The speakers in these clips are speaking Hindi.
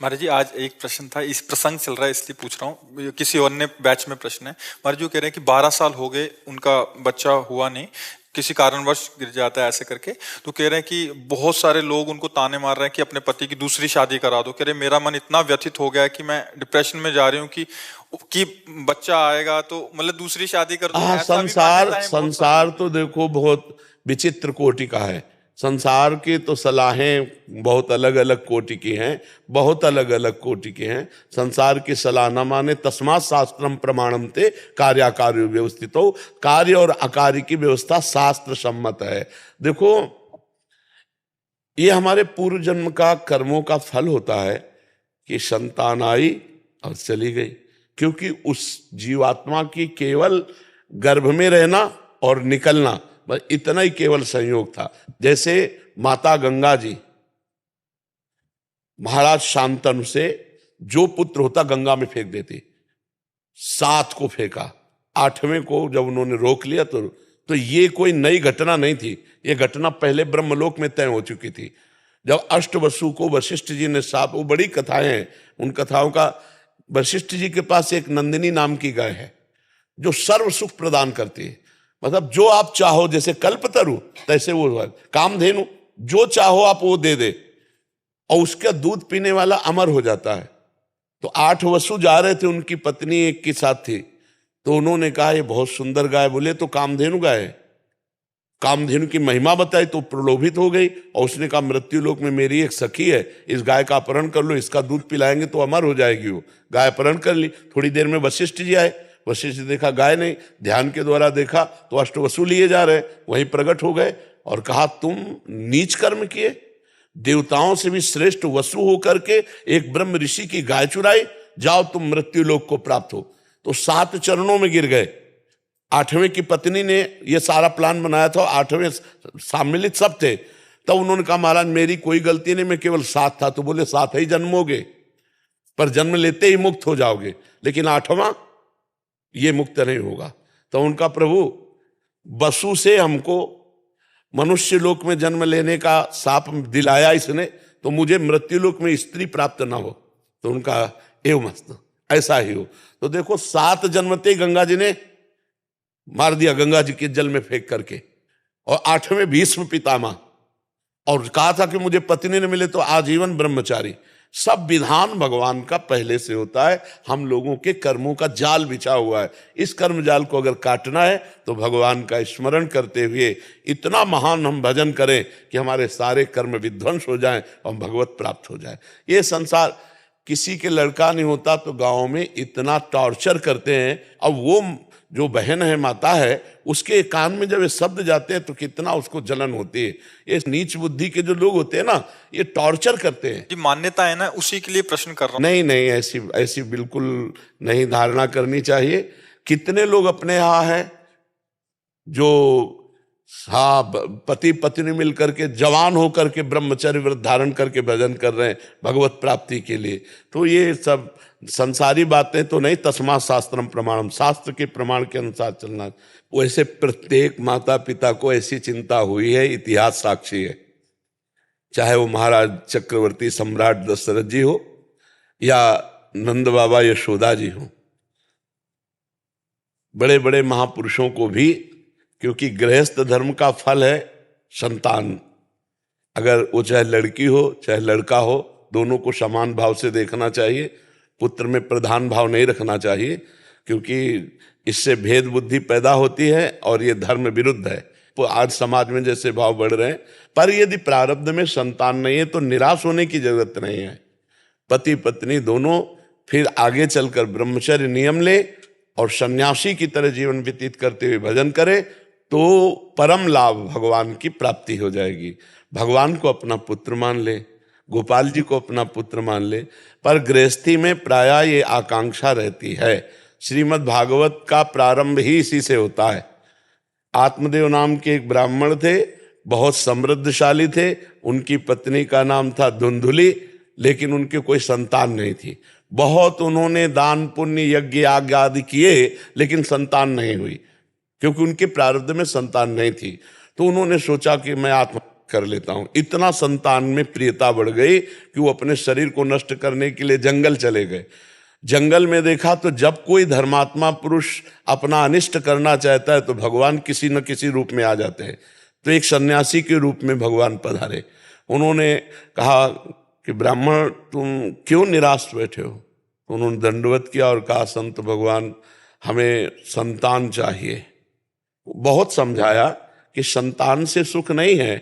महाराज जी, आज एक प्रश्न था, इस प्रसंग चल रहा है इसलिए पूछ रहा हूँ। किसी और ने बैच में प्रश्न है। महाराज जी कह रहे हैं कि 12 साल हो गए, उनका बच्चा हुआ नहीं, किसी कारणवश गिर जाता है ऐसे करके। तो कह रहे हैं कि बहुत सारे लोग उनको ताने मार रहे हैं कि अपने पति की दूसरी शादी करा दो। कह रहे मेरा मन इतना व्यथित हो गया है कि मैं डिप्रेशन में जा रही हूँ कि बच्चा आएगा तो मतलब दूसरी शादी कर दूं। हाँ, ऐसा भी संसार मान्यताएं बहुत संसार सारी। तो देखो बहुत विचित्र कोटि का है। संसार की तो सलाहें बहुत अलग अलग कोटि की हैं, बहुत अलग अलग कोटि की हैं। संसार की सलाह न माने तस्मात् शास्त्रम प्रमाणम ते कार्याकार्य व्यवस्थितो। कार्य और अकार्य की व्यवस्था शास्त्र सम्मत है। देखो, ये हमारे पूर्व जन्म का कर्मों का फल होता है कि संतान आई और चली गई, क्योंकि उस जीवात्मा की केवल गर्भ में रहना और निकलना, बस इतना ही केवल संयोग था। जैसे माता गंगा जी महाराज शांतनु से जो पुत्र होता गंगा में फेंक देती, 7 को फेंका, 8वें को जब उन्होंने रोक लिया तो ये कोई नई घटना नहीं थी। ये घटना पहले ब्रह्मलोक में तय हो चुकी थी। जब अष्टवसु को वशिष्ठ जी ने साफ, वो बड़ी कथाएं हैं, उन कथाओं का। वशिष्ठ जी के पास एक नंदिनी नाम की गाय है जो सर्व सुख प्रदान करती है। मतलब जो आप चाहो, जैसे कल्पतरु तैसे वो कामधेनु, जो चाहो आप वो दे दे, और उसका दूध पीने वाला अमर हो जाता है। तो 8 वसु जा रहे थे, उनकी पत्नी एक के साथ थी। तो उन्होंने कहा ये बहुत सुंदर गाय, बोले तो कामधेनु गाय है। कामधेनु की महिमा बताई तो प्रलोभित हो गई, और उसने कहा मृत्यु लोक में मेरी एक सखी है, इस गाय का अपहरण कर लो, इसका दूध पिलाएंगे तो अमर हो जाएगी। वो गाय अपहरण कर ली। थोड़ी देर में वशिष्ठ जी आए। वशिष्ठ जी देखा गाय नहीं, ध्यान के द्वारा देखा तो अष्टवसु लिए जा रहे, वहीं प्रकट हो गए और कहा तुम नीच कर्म किए, देवताओं से भी श्रेष्ठ वसु होकर के एक ब्रह्म ऋषि की गाय चुराई, जाओ तुम मृत्यु लोक को प्राप्त हो। तो 7 चरणों में गिर गए। 8वें की पत्नी ने ये सारा प्लान बनाया था, 8वें सम्मिलित सब थे। तब उन्होंने कहा महाराज मेरी कोई गलती नहीं, मैं केवल 7 था। तो बोले 7 ही जन्मोगे, पर जन्म लेते ही मुक्त हो जाओगे, लेकिन 8वां ये मुक्त नहीं होगा। तो उनका प्रभु वसु से हमको मनुष्य लोक में जन्म लेने का शाप दिलाया इसने, तो मुझे मृत्यु लोक में स्त्री प्राप्त ना हो। तो उनका एवं मस्त ऐसा ही हो। तो देखो 7 जन्मते गंगा जी ने मार दिया, गंगा जी के जल में फेंक करके। और 8वें भीष्म पितामह, और कहा था कि मुझे पत्नी न मिले तो आजीवन ब्रह्मचारी। सब विधान भगवान का पहले से होता है। हम लोगों के कर्मों का जाल बिछा हुआ है। इस कर्म जाल को अगर काटना है तो भगवान का स्मरण करते हुए इतना महान हम भजन करें कि हमारे सारे कर्म विध्वंस हो जाएं और भगवत प्राप्त हो जाए। ये संसार, किसी के लड़का नहीं होता तो गाँव में इतना टॉर्चर करते हैं। अब वो जो बहन है, माता है, उसके कान में जब ये शब्द जाते हैं तो कितना उसको जलन होती है। ये नीच बुद्धि के जो लोग होते हैं ना, ये टॉर्चर करते हैं। जी, मान्यता है ना, उसी के लिए प्रश्न कर रहा हूँ। नहीं नहीं, ऐसी ऐसी बिल्कुल नहीं धारणा करनी चाहिए। कितने लोग अपने यहाँ है जो पति पत्नी मिलकर के जवान होकर के ब्रह्मचर्य व्रत धारण करके भजन कर रहे हैं भगवत प्राप्ति के लिए। तो ये सब संसारी बातें तो नहीं, तस्मात् शास्त्रम प्रमाणम, शास्त्र के प्रमाण के अनुसार चलना। वैसे प्रत्येक माता पिता को ऐसी चिंता हुई है, इतिहास साक्षी है। चाहे वो महाराज चक्रवर्ती सम्राट दशरथ जी हो या नंद बाबा यशोदा जी हो, बड़े बड़े महापुरुषों को भी, क्योंकि गृहस्थ धर्म का फल है संतान। अगर वो चाहे लड़की हो चाहे लड़का हो, दोनों को समान भाव से देखना चाहिए। पुत्र में प्रधान भाव नहीं रखना चाहिए, क्योंकि इससे भेद बुद्धि पैदा होती है और ये धर्म विरुद्ध है। तो आज समाज में जैसे भाव बढ़ रहे हैं, पर यदि प्रारब्ध में संतान नहीं है तो निराश होने की जरूरत नहीं है। पति पत्नी दोनों फिर आगे चलकर ब्रह्मचर्य नियम ले और सन्यासी की तरह जीवन व्यतीत करते हुए भजन करे तो परम लाभ भगवान की प्राप्ति हो जाएगी। भगवान को अपना पुत्र मान ले, गोपाल जी को अपना पुत्र मान ले। पर गृहस्थी में प्रायः ये आकांक्षा रहती है। श्रीमद् भागवत का प्रारंभ ही इसी से होता है। आत्मदेव नाम के एक ब्राह्मण थे, बहुत समृद्धशाली थे। उनकी पत्नी का नाम था धुंधुली, लेकिन उनके कोई संतान नहीं थी। बहुत उन्होंने दान पुण्य यज्ञ आज्ञा आदि किए, लेकिन संतान नहीं हुई, क्योंकि उनके प्रारब्ध में संतान नहीं थी। तो उन्होंने सोचा कि मैं आत्म कर लेता हूं। इतना संतान में प्रियता बढ़ गई कि वो अपने शरीर को नष्ट करने के लिए जंगल चले गए। जंगल में देखा तो जब कोई धर्मात्मा पुरुष अपना अनिष्ट करना चाहता है तो भगवान किसी न किसी रूप में आ जाते हैं। तो एक सन्यासी के रूप में भगवान पधारे। उन्होंने कहा कि ब्राह्मण तुम क्यों निराश बैठे हो? तो उन्होंने दंडवत किया और कहा संत भगवान हमें संतान चाहिए। बहुत समझाया कि संतान से सुख नहीं है,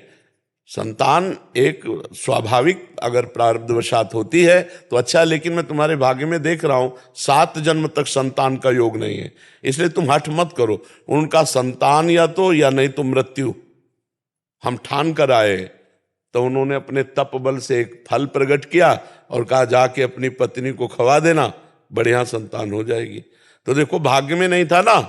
संतान एक स्वाभाविक अगर प्रारब्धवशात होती है तो अच्छा, लेकिन मैं तुम्हारे भाग्य में देख रहा हूं 7 जन्म तक संतान का योग नहीं है, इसलिए तुम हठ मत करो। उनका संतान या तो या नहीं तो मृत्यु हम ठान कर आए। तो उन्होंने अपने तप बल से एक फल प्रकट किया और कहा जाके अपनी पत्नी को खवा देना, बढ़िया संतान हो जाएगी। तो देखो भाग्य में नहीं था ना,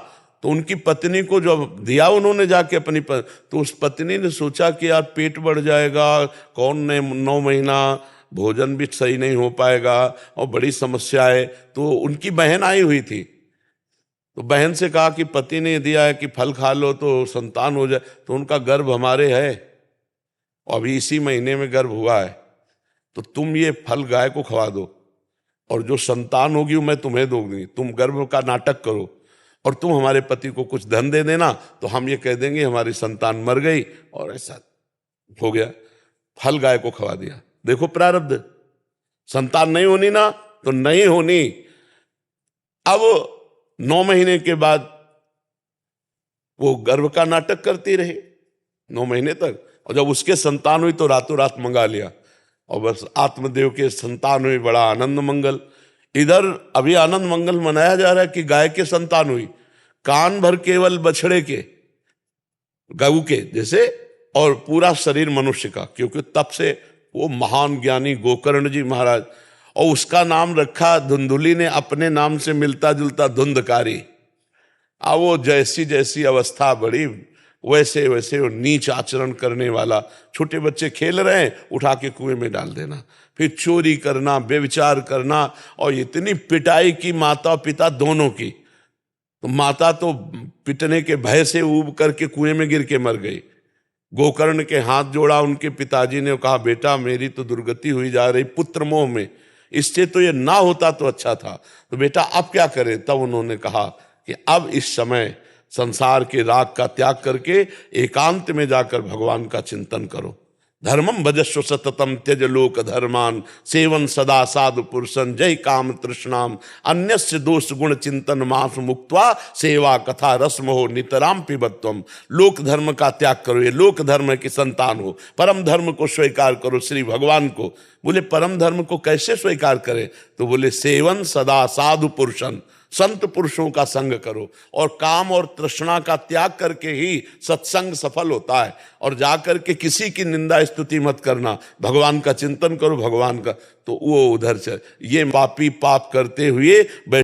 तो उनकी पत्नी को जो दिया उन्होंने जाके अपनी तो उस पत्नी ने सोचा कि यार पेट बढ़ जाएगा, कौन ने 9 महीना भोजन भी सही नहीं हो पाएगा और बड़ी समस्या है। तो उनकी बहन आई हुई थी, तो बहन से कहा कि पति ने दिया है कि फल खा लो तो संतान हो जाए। तो उनका गर्भ हमारे है और अभी इसी महीने में गर्भ हुआ है, तो तुम ये फल गाय को खवा दो और जो संतान होगी वो मैं तुम्हें दूंगी। तुम गर्भ का नाटक करो और तुम हमारे पति को कुछ धन दे देना, तो हम ये कह देंगे हमारी संतान मर गई और ऐसा हो गया। फल गाय को खवा दिया। देखो प्रारब्ध, संतान नहीं होनी ना तो नहीं होनी। अब 9 महीने के बाद वो गर्भ का नाटक करती रही 9 महीने तक, और जब उसके संतान हुई तो रातों रात मंगा लिया और बस आत्मदेव के संतान हुई, बड़ा आनंद मंगल। इधर अभी आनंद मंगल मनाया जा रहा है कि गाय के संतान हुई, कान भर केवल बछड़े के, गऊ के जैसे, और पूरा शरीर मनुष्य का, क्योंकि तब से वो महान ज्ञानी गोकर्ण जी महाराज, और उसका नाम रखा धुंधुली ने अपने नाम से मिलता जुलता धुंधकारी। अब वो जैसी जैसी अवस्था बढ़ी वैसे वैसे वो नीच आचरण करने वाला, छोटे बच्चे खेल रहे हैं उठा के कुएं में डाल देना, फिर चोरी करना, व्यभिचार करना, और इतनी पिटाई की माता पिता दोनों की। तो माता तो पिटने के भय से ऊब करके कुएं में गिर के मर गई। गोकर्ण के हाथ जोड़ा उनके पिताजी ने, कहा बेटा मेरी तो दुर्गति हुई जा रही पुत्र मोह में, इससे तो ये ना होता तो अच्छा था, तो बेटा अब क्या करें? तब उन्होंने कहा कि अब इस समय संसार के राग का त्याग करके एकांत में जाकर भगवान का चिंतन करो। धर्मम भजस्व सततम त्यज लोक धर्मान सेवन सदा साधु पुरुषन जय काम तृष्णाम अन्यस्य दोष गुण चिंतन मास मुक्त्वा सेवा कथा रस्म हो नितराम पिबत्वम। लोक धर्म का त्याग करो, ये लोक धर्म की संतान हो, परम धर्म को स्वीकार करो श्री भगवान को। बोले परम धर्म को कैसे स्वीकार करें? तो बोले सेवन सदा साधु पुरुषन, संत पुरुषों का संग करो, और काम और तृष्णा का त्याग करके ही सत्संग सफल होता है। और जाकर के किसी की निंदा स्तुति मत करना, भगवान का चिंतन करो, भगवान का। तो वो उधर से ये पापी पाप करते हुए